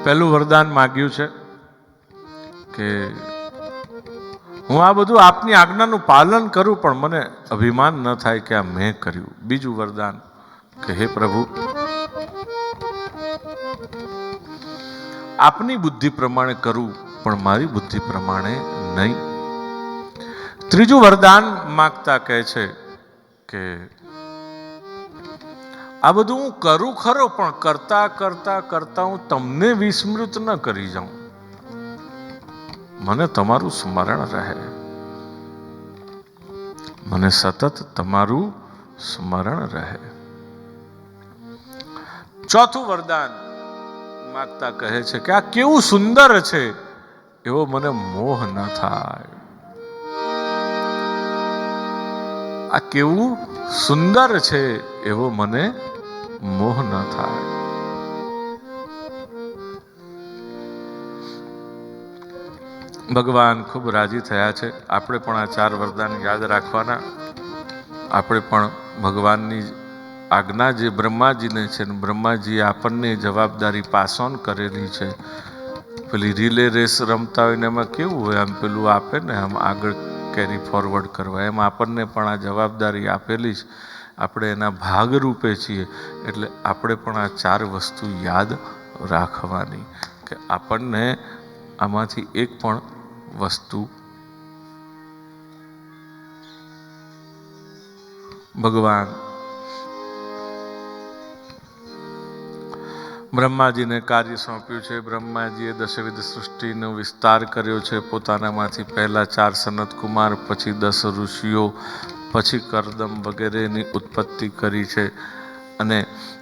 પહેલું વરદાન માગ્યું છે કે હું આ બધું આપની આજ્ઞાનું પાલન કરું, પણ મને અભિમાન ન થાય કે આ મેં કર્યું. બીજું વરદાન કે હે પ્રભુ, આપની બુદ્ધિ પ્રમાણે કરું, પણ મારી બુદ્ધિ પ્રમાણે નહીં. ત્રીજું વરદાન માગતા કહે છે કે આ બધું હું કરું ખરો, પણ કરતા કરતા કરતા હું તમને વિસ્મૃત ન કરી જાઉં, મને તમારું સ્મરણ રહે, મને સતત તમારું સ્મરણ રહે. ચોથું વરદાન માગતા કહે છે કે આ કેવું સુંદર છે એવો મને મોહ ન થાય. આ કેવું સુંદર છે એવો મને મોહ ન થાય. ભગવાન ખૂબ રાજી થયા છે. આપણે પણ આ 4 વરદાન યાદ રાખવાના. આપણે પણ ભગવાનની આજ્ઞા જે બ્રહ્માજીને છે, બ્રહ્માજીએ આપણને જવાબદારી પાસ ઓન કરેલી છે. પેલી રિલે રેસ રમતા હોય ને એમાં કેવું હોય, આમ પેલું આપે ને આમ આગળ કેરી ફોરવર્ડ કરવા, એમ આપણને પણ આ જવાબદારી આપેલી છે. આપણે એના ભાગરૂપે છીએ, એટલે આપણે પણ આ 4 વસ્તુ યાદ રાખવાની કે આપણને આમાંથી એક પણ વસ્તુ ભગવાન બ્રહ્માજીને કાર્ય સોંપ્યું છે. બ્રહ્માજીએ દશવિધ સૃષ્ટિનો વિસ્તાર કર્યો છે. પોતાનામાંથી પહેલા 4 સનત કુમાર, પછી 10 ઋષિઓ, પછી કરદમ વગેરેની ઉત્પત્તિ કરી છે. અને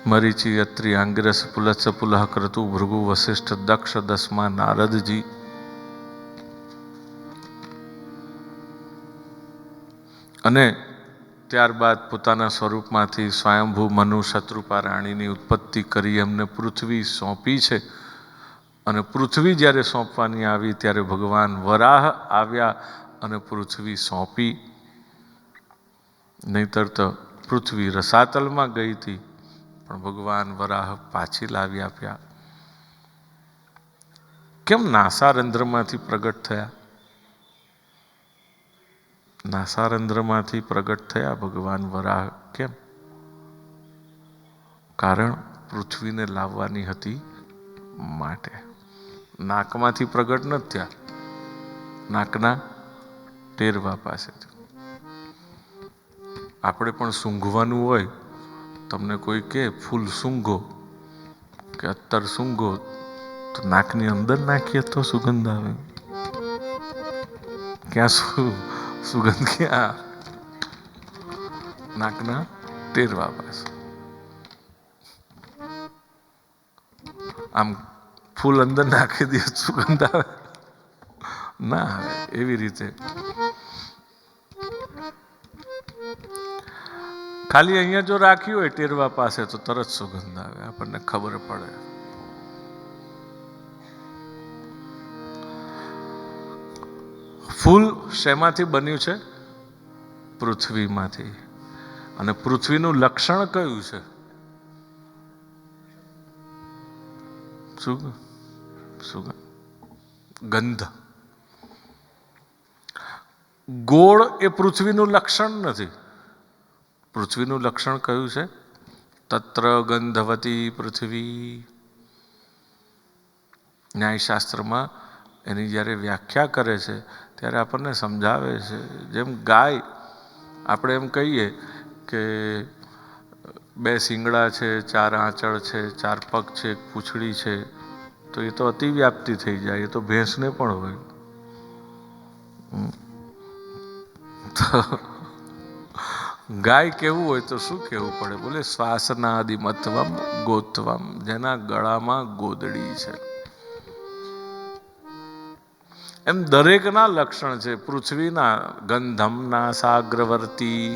મરીચી, અત્રિ, આંગિરસ, પુલત્સ, પુલહ, ક્રતુ, ભૃગુ, વશિષ્ઠ, દક્ષ, દસમા, નારદજી, અને ત્યારબાદ પોતાના સ્વરૂપમાંથી સ્વયંભૂ મનુ, શત્રુપા રાણીની ઉત્પત્તિ કરી, એમને પૃથ્વી સોંપી છે. અને પૃથ્વી જ્યારે સોંપવાની આવી ત્યારે ભગવાન વરાહ આવ્યા અને પૃથ્વી સોંપી. નહીતર તો પૃથ્વી રસાતલમાં ગઈ હતી, પણ ભગવાન વરાહ પાછી લાવી આપ્યા. કેમ નાસારંધ્રમાંથી પ્રગટ થયા? નાસારંધ્રમાંથી પ્રગટ થયા ભગવાન વરાહ. કેમ? કારણ પૃથ્વીને લાવવાની હતી માટે. નાકમાંથી પ્રગટ નથી થયા, નાકના ટેરવા પાસેથી. આપણે પણ સૂંઘવાનું હોય, તમને કોઈ કહે ફૂલ સૂંઘો કે અત્તર સૂંઘો, તો નાકની અંદર નાખીએ તો સુગંધ આવે. ક્યાં સુગંધ ક્યાં? નાકના ટેરવા પાસે. આમ ફૂલ અંદર નાખી દે સુગંધ આવે? ના આવે. એવી રીતે ખાલી અહીંયા જો રાખ્યું હોય ટેરવા પાસે તો તરત સુગંધ આવે, આપણને ખબર પડે. ફૂલ શેમાંથી બન્યું છે? પૃથ્વીમાંથી. અને પૃથ્વીનું લક્ષણ કયું છે? સુગંધ, ગંધ. ગોળ એ પૃથ્વીનું લક્ષણ નથી. પૃથ્વીનું લક્ષણ કયું છે? તત્ર ગંધવતી પૃથ્વી. ન્યાયશાસ્ત્રમાં એની જ્યારે વ્યાખ્યા કરે છે ત્યારે આપણને સમજાવે છે. જેમ ગાય, આપણે એમ કહીએ કે 2 શિંગડા છે, 4 આંચળ છે, 4 પગ છે, 1 પૂંછડી છે, તો એ તો અતિવ્યાપ્તિ થઈ જાય. એ તો ભેંસને પણ હોય. તો ગાય કેવું હોય તો શું કહેવું પડે? બોલે શ્વાસનાદિમત્વમ ગોત્વમ, જેના ગળામાં ગોદડી છે. એમ દરેકના લક્ષણ છે. પૃથ્વીના ગંધમના સાગ્રવર્તી,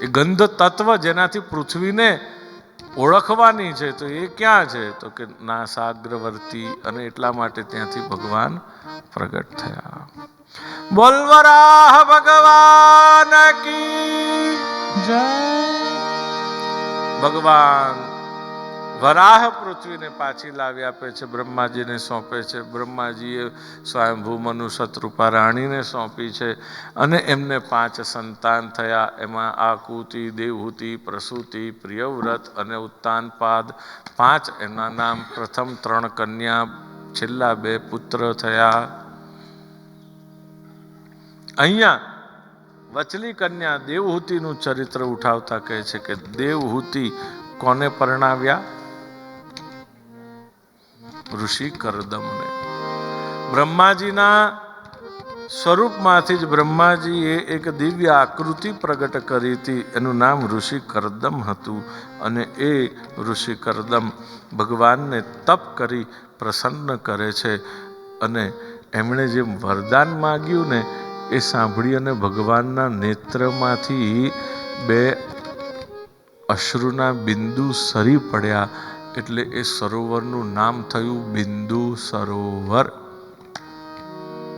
એ ગંધ તત્વ જેનાથી પૃથ્વીને ઓળખવાની છે, તો એ ક્યાં છે? તો કે નાસાગ્રવર્તી. અને એટલા માટે ત્યાંથી ભગવાન પ્રગટ થયા. બોલ વરાહ ભગવાન કી જય. ભગવાન વરાહ પૃથ્વીને પાછી લાવી આપે છે, બ્રહ્માજીને સોંપે છે. બ્રહ્માજીએ સ્વયંભૂ મનુ શતરૂપા રાણીને સોંપી છે અને એમને 5 સંતાન થયા. એમાં આકુતિ, દેવહૂતિ, પ્રસૂતિ, પ્રિયવ્રત અને ઉત્તાનપાદ 5 એના નામ. પ્રથમ 3 કન્યા, છેલ્લા 2 પુત્ર થયા. અહીંયા વચલી કન્યા દેવહૂતિનું ચરિત્ર ઉઠાવતા કહે છે કે દેવહૂતિ કોને પરણાવ્યા? ઋષિ કરદમને. બ્રહ્માજીના સ્વરૂપમાંથી જ બ્રહ્માજીએ એક દિવ્ય આકૃતિ પ્રગટ કરી હતી. એનું નામ ઋષિ કરદમ હતું અને એ ઋષિ કરદમ ભગવાનને તપ કરી પ્રસન્ન કરે છે અને એમણે જે વરદાન માગ્યું ને એ સાંભળી અને ભગવાનના નેત્રમાંથી 2 અશ્રુના બિંદુ સરી પડ્યા એટલે એ સરોવરનું નામ થયું બિંદુ સરોવર.